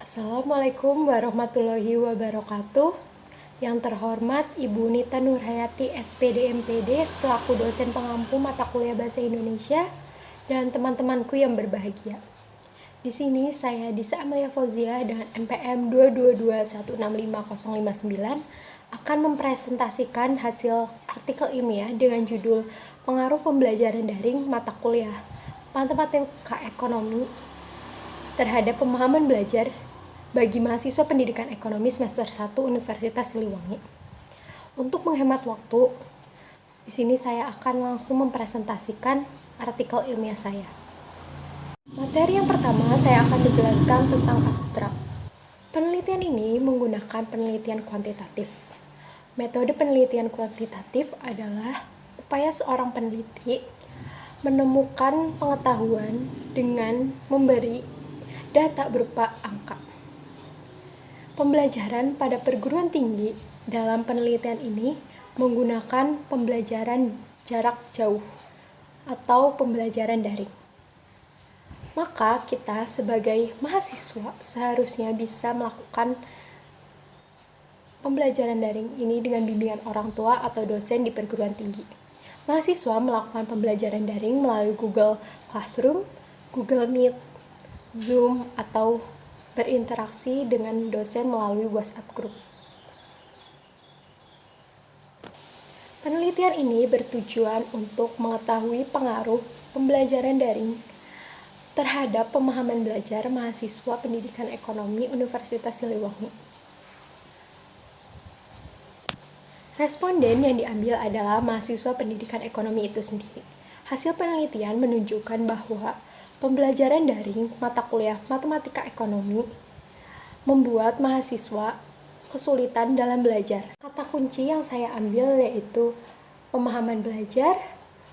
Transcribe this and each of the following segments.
Assalamualaikum warahmatullahi wabarakatuh. Yang terhormat Ibu Nita Nurhayati SPD MPD selaku dosen pengampu mata kuliah Bahasa Indonesia dan teman-temanku yang berbahagia. Di sini saya Disa Amalia Fauzia dengan NPM 222165059 akan mempresentasikan hasil artikel ilmiah dengan judul Pengaruh Pembelajaran Daring Mata Kuliah Matematika Ekonomi terhadap pemahaman belajar bagi mahasiswa pendidikan ekonomi semester 1 Universitas Siliwangi. Untuk menghemat waktu, di sini saya akan langsung mempresentasikan artikel ilmiah saya. Materi yang pertama saya akan menjelaskan tentang abstrak. Penelitian ini menggunakan penelitian kuantitatif. Metode penelitian kuantitatif adalah upaya seorang peneliti menemukan pengetahuan dengan memberi data berupa angka. Pembelajaran pada perguruan tinggi dalam penelitian ini menggunakan pembelajaran jarak jauh atau pembelajaran daring. Maka kita sebagai mahasiswa seharusnya bisa melakukan pembelajaran daring ini dengan bimbingan orang tua atau dosen di perguruan tinggi. Mahasiswa melakukan pembelajaran daring melalui Google Classroom, Google Meet, Zoom, atau berinteraksi dengan dosen melalui WhatsApp Group. Penelitian ini bertujuan untuk mengetahui pengaruh pembelajaran daring terhadap pemahaman belajar mahasiswa pendidikan ekonomi Universitas Siliwangi. Responden yang diambil adalah mahasiswa pendidikan ekonomi itu sendiri. Hasil penelitian menunjukkan bahwa pembelajaran daring mata kuliah matematika ekonomi membuat mahasiswa kesulitan dalam belajar. Kata kunci yang saya ambil yaitu pemahaman belajar,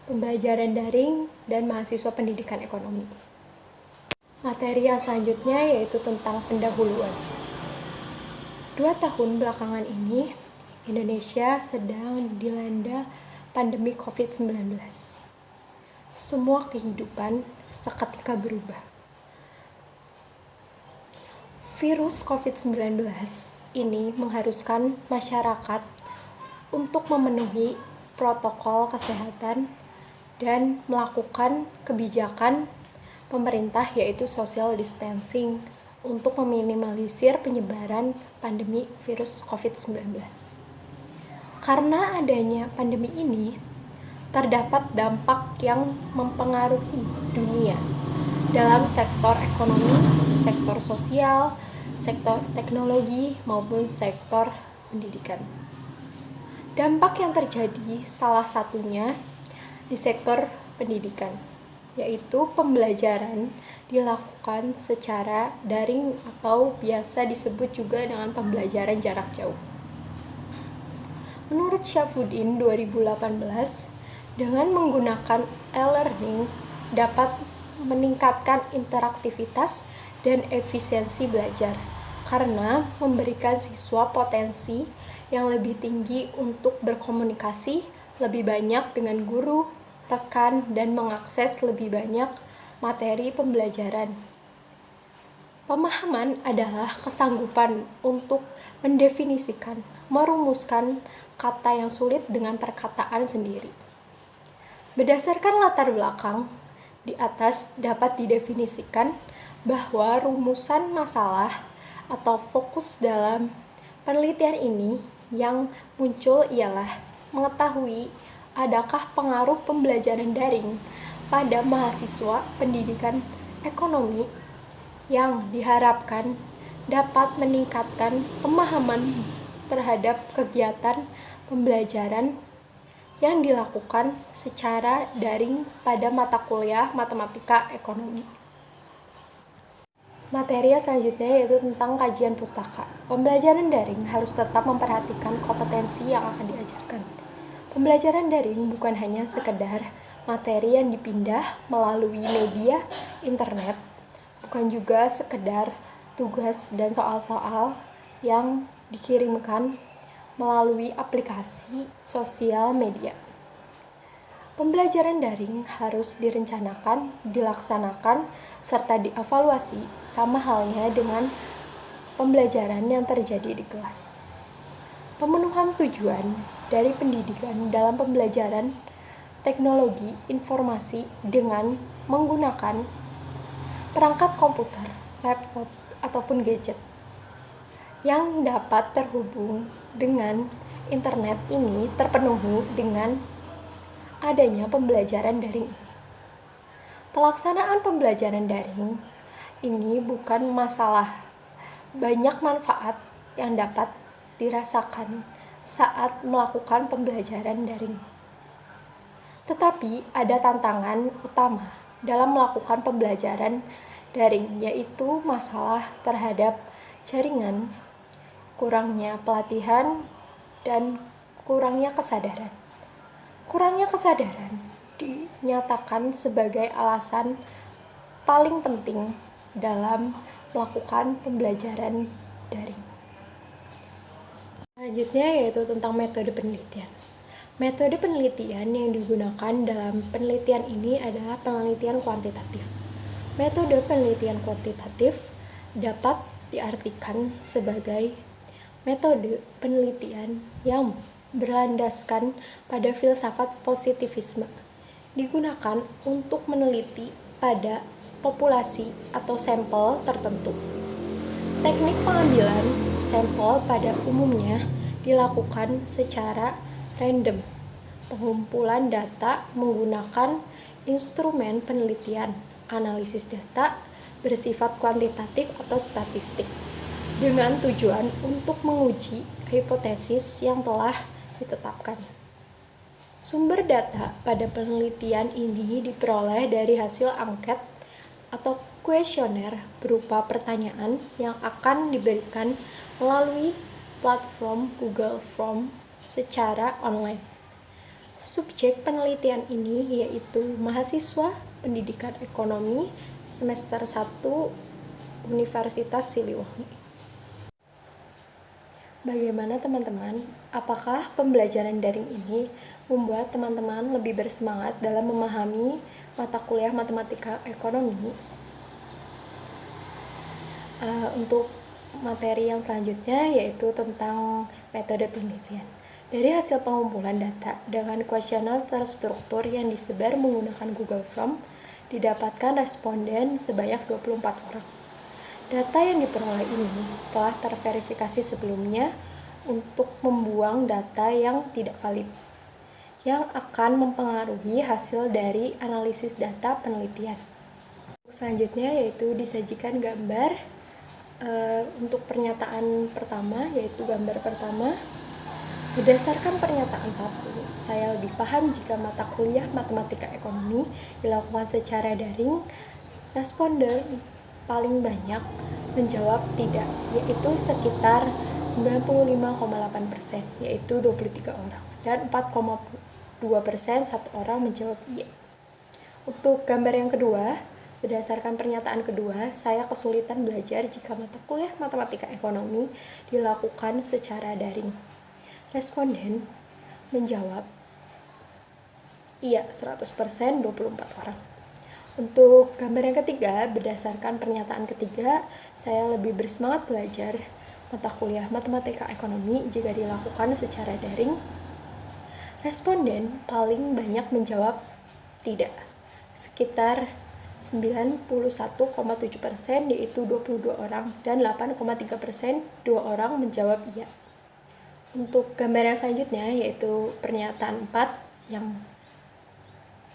pembelajaran daring, dan mahasiswa pendidikan ekonomi. Materi yang selanjutnya yaitu tentang pendahuluan. 2 tahun belakangan ini, Indonesia sedang dilanda pandemi COVID-19. Semua kehidupan seketika berubah. Virus COVID-19 ini mengharuskan masyarakat untuk memenuhi protokol kesehatan dan melakukan kebijakan pemerintah yaitu social distancing untuk meminimalisir penyebaran pandemi virus COVID-19. Karena adanya pandemi ini, terdapat dampak yang mempengaruhi dunia dalam sektor ekonomi, sektor sosial, sektor teknologi, maupun sektor pendidikan. Dampak yang terjadi salah satunya di sektor pendidikan, yaitu pembelajaran dilakukan secara daring atau biasa disebut juga dengan pembelajaran jarak jauh. Menurut Syafuddin 2018, dengan menggunakan e-learning dapat meningkatkan interaktivitas dan efisiensi belajar karena memberikan siswa potensi yang lebih tinggi untuk berkomunikasi lebih banyak dengan guru, rekan, dan mengakses lebih banyak materi pembelajaran. Pemahaman adalah kesanggupan untuk mendefinisikan, merumuskan kata yang sulit dengan perkataan sendiri. Berdasarkan latar belakang, di atas dapat didefinisikan bahwa rumusan masalah atau fokus dalam penelitian ini yang muncul ialah mengetahui adakah pengaruh pembelajaran daring pada mahasiswa pendidikan ekonomi yang diharapkan dapat meningkatkan pemahaman terhadap kegiatan pembelajaran yang dilakukan secara daring pada mata kuliah matematika ekonomi. Materi selanjutnya yaitu tentang kajian pustaka. Pembelajaran daring harus tetap memperhatikan kompetensi yang akan diajarkan. Pembelajaran daring bukan hanya sekedar materi yang dipindah melalui media internet, bukan juga sekedar tugas dan soal-soal yang dikirimkan melalui aplikasi sosial media. Pembelajaran daring harus direncanakan, dilaksanakan, serta dievaluasi sama halnya dengan pembelajaran yang terjadi di kelas. Pemenuhan tujuan dari pendidikan dalam pembelajaran teknologi informasi dengan menggunakan perangkat komputer, laptop, ataupun gadget yang dapat terhubung dengan internet ini terpenuhi dengan adanya pembelajaran daring ini. Pelaksanaan pembelajaran daring ini bukan masalah. Banyak manfaat yang dapat dirasakan saat melakukan pembelajaran daring. Tetapi ada tantangan utama dalam melakukan pembelajaran daring, yaitu masalah terhadap jaringan, kurangnya pelatihan, dan kurangnya kesadaran. Kurangnya kesadaran dinyatakan sebagai alasan paling penting dalam melakukan pembelajaran daring. Selanjutnya yaitu tentang metode penelitian. Metode penelitian yang digunakan dalam penelitian ini adalah penelitian kuantitatif. Metode penelitian kuantitatif dapat diartikan sebagai metode penelitian yang berlandaskan pada filsafat positivisme, digunakan untuk meneliti pada populasi atau sampel tertentu. Teknik pengambilan sampel pada umumnya dilakukan secara random. Pengumpulan data menggunakan instrumen penelitian, analisis data bersifat kuantitatif atau statistik, dengan tujuan untuk menguji hipotesis yang telah ditetapkan. Sumber data pada penelitian ini diperoleh dari hasil angket atau kuesioner berupa pertanyaan yang akan diberikan melalui platform Google Form secara online. Subjek penelitian ini yaitu mahasiswa pendidikan ekonomi semester 1 Universitas Siliwangi. Bagaimana teman-teman? Apakah pembelajaran daring ini membuat teman-teman lebih bersemangat dalam memahami mata kuliah matematika ekonomi? Untuk materi yang selanjutnya yaitu tentang metode penelitian. Dari hasil pengumpulan data dengan kuesioner terstruktur yang disebar menggunakan Google Form, didapatkan responden sebanyak 24 orang. Data yang diperoleh ini telah terverifikasi sebelumnya untuk membuang data yang tidak valid, yang akan mempengaruhi hasil dari analisis data penelitian. Selanjutnya yaitu disajikan gambar untuk pernyataan pertama, yaitu gambar pertama. Berdasarkan pernyataan 1, saya lebih paham jika mata kuliah matematika ekonomi dilakukan secara daring. Responden paling banyak menjawab tidak, yaitu sekitar 95,8%, yaitu 23 orang, dan 4,2% satu orang menjawab iya. Untuk gambar yang kedua, berdasarkan pernyataan kedua, saya kesulitan belajar jika mata kuliah matematika ekonomi dilakukan secara daring. Responden menjawab iya 100%, 24 orang. Untuk gambar yang ketiga, berdasarkan pernyataan ketiga, saya lebih bersemangat belajar mata kuliah matematika ekonomi jika dilakukan secara daring. Responden paling banyak menjawab tidak, sekitar 91,7%, yaitu 22 orang, dan 8,3% 2 orang menjawab iya. Untuk gambar yang selanjutnya yaitu pernyataan 4 yang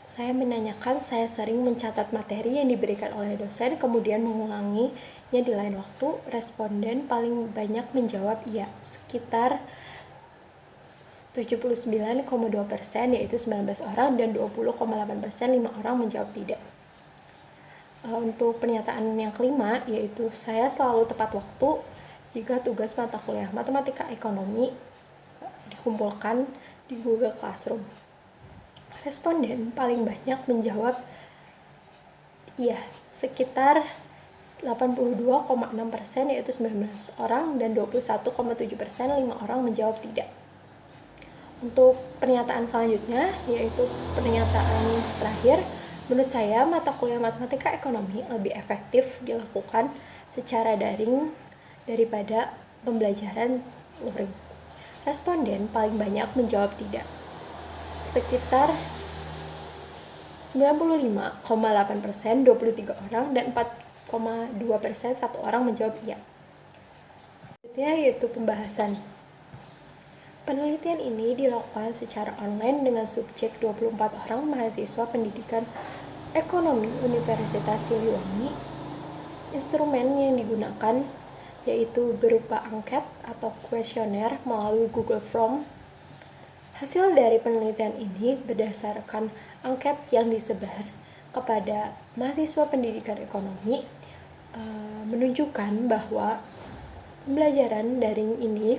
saya menanyakan, saya sering mencatat materi yang diberikan oleh dosen kemudian mengulanginya di lain waktu. Responden paling banyak menjawab iya, sekitar 79,2%, yaitu 19 orang, dan 20,8% 5 orang menjawab tidak. Untuk pernyataan yang kelima yaitu saya selalu tepat waktu jika tugas mata kuliah matematika ekonomi dikumpulkan di Google Classroom. Responden paling banyak menjawab iya, sekitar 82,6%, yaitu 19 orang, dan 21,7% 5 orang menjawab tidak. Untuk pernyataan selanjutnya yaitu pernyataan terakhir, menurut saya mata kuliah matematika ekonomi lebih efektif dilakukan secara daring daripada pembelajaran luring. Responden paling banyak menjawab tidak, sekitar 95,8%, 23 orang, dan 4,2% 1 orang menjawab iya. Selanjutnya yaitu pembahasan. Penelitian ini dilakukan secara online dengan subjek 24 orang mahasiswa pendidikan ekonomi Universitas Siliwangi. Instrumen yang digunakan yaitu berupa angket atau kuesioner melalui Google Form. Hasil dari penelitian ini berdasarkan angket yang disebar kepada mahasiswa pendidikan ekonomi menunjukkan bahwa pembelajaran daring ini,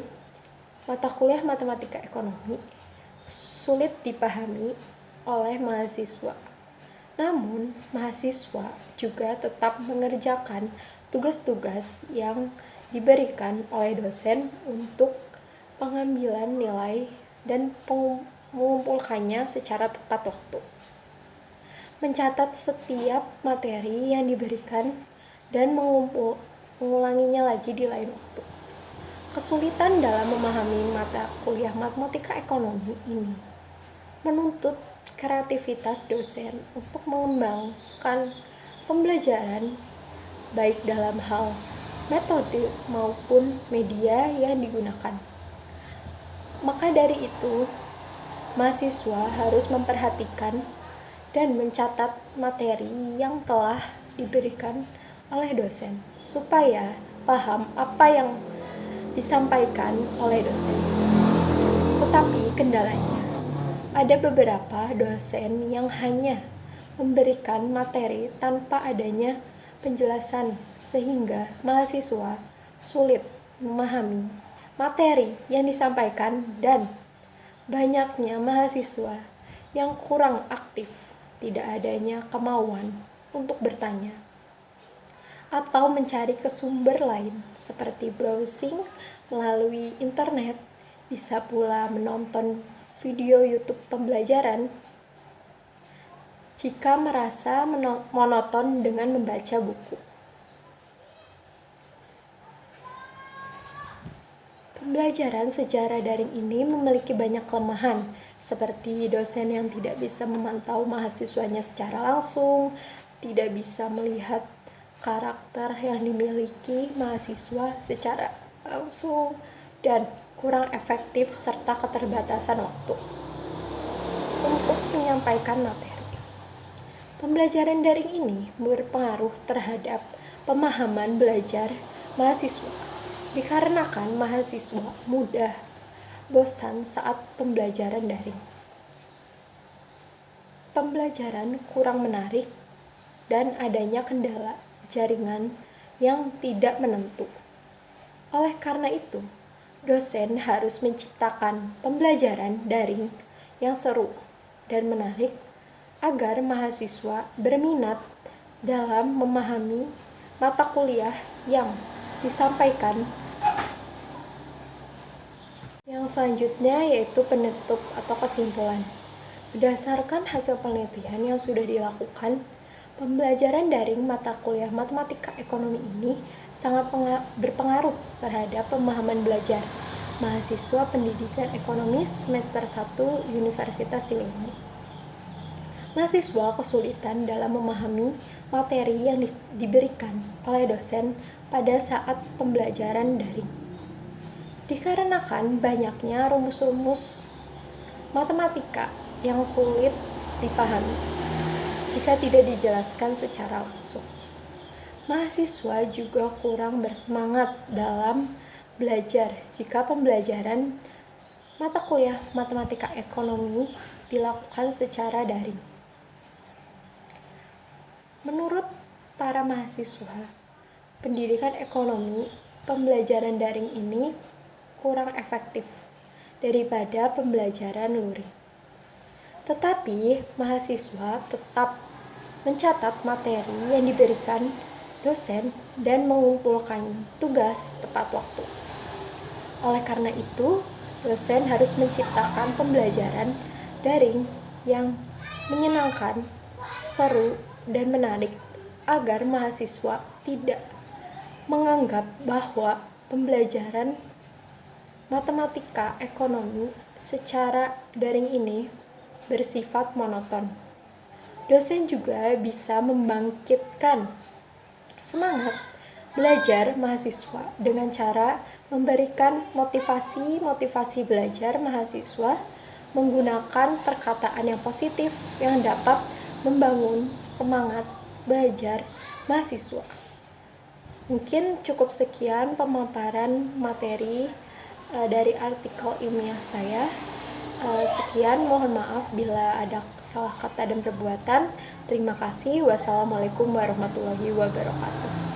mata kuliah matematika ekonomi, sulit dipahami oleh mahasiswa. Namun, mahasiswa juga tetap mengerjakan tugas-tugas yang diberikan oleh dosen untuk pengambilan nilai dan mengumpulkannya secara tepat waktu, mencatat setiap materi yang diberikan, dan mengulanginya lagi di lain waktu. Kesulitan dalam memahami mata kuliah matematika ekonomi ini menuntut kreativitas dosen untuk mengembangkan pembelajaran baik dalam hal metode maupun media yang digunakan. Maka dari itu, mahasiswa harus memperhatikan dan mencatat materi yang telah diberikan oleh dosen supaya paham apa yang disampaikan oleh dosen. Tetapi kendalanya, ada beberapa dosen yang hanya memberikan materi tanpa adanya penjelasan sehingga mahasiswa sulit memahami materi yang disampaikan, dan banyaknya mahasiswa yang kurang aktif, tidak adanya kemauan untuk bertanya atau mencari ke sumber lain seperti browsing melalui internet, bisa pula menonton video YouTube pembelajaran jika merasa monoton dengan membaca buku. Pembelajaran secara daring ini memiliki banyak kelemahan, seperti dosen yang tidak bisa memantau mahasiswanya secara langsung, tidak bisa melihat karakter yang dimiliki mahasiswa secara langsung, dan kurang efektif serta keterbatasan waktu untuk menyampaikan materi. Pembelajaran daring ini berpengaruh terhadap pemahaman belajar mahasiswa, dikarenakan mahasiswa mudah bosan saat pembelajaran daring. Pembelajaran kurang menarik dan adanya kendala jaringan yang tidak menentu. Oleh karena itu, dosen harus menciptakan pembelajaran daring yang seru dan menarik agar mahasiswa berminat dalam memahami mata kuliah yang disampaikan. Yang selanjutnya yaitu penutup atau kesimpulan. Berdasarkan hasil penelitian yang sudah dilakukan, pembelajaran daring mata kuliah matematika ekonomi ini sangat berpengaruh terhadap pemahaman belajar mahasiswa pendidikan ekonomi semester 1 Universitas Siliwangi. Mahasiswa kesulitan dalam memahami materi yang diberikan oleh dosen pada saat pembelajaran daring, dikarenakan banyaknya rumus-rumus matematika yang sulit dipahami jika tidak dijelaskan secara langsung. Mahasiswa juga kurang bersemangat dalam belajar jika pembelajaran mata kuliah matematika ekonomi dilakukan secara daring. Menurut para mahasiswa pendidikan ekonomi, pembelajaran daring ini kurang efektif daripada pembelajaran luring. Tetapi mahasiswa tetap mencatat materi yang diberikan dosen dan mengumpulkan tugas tepat waktu. Oleh karena itu, dosen harus menciptakan pembelajaran daring yang menyenangkan, seru, dan menarik agar mahasiswa tidak menganggap bahwa pembelajaran matematika ekonomi secara daring ini bersifat monoton. Dosen juga bisa membangkitkan semangat belajar mahasiswa dengan cara memberikan motivasi belajar mahasiswa menggunakan perkataan yang positif yang dapat membangun semangat belajar mahasiswa. Mungkin cukup sekian pemaparan materi dari artikel ilmiah saya. Sekian, mohon maaf bila ada salah kata dan perbuatan. Terima kasih. Wassalamualaikum warahmatullahi wabarakatuh.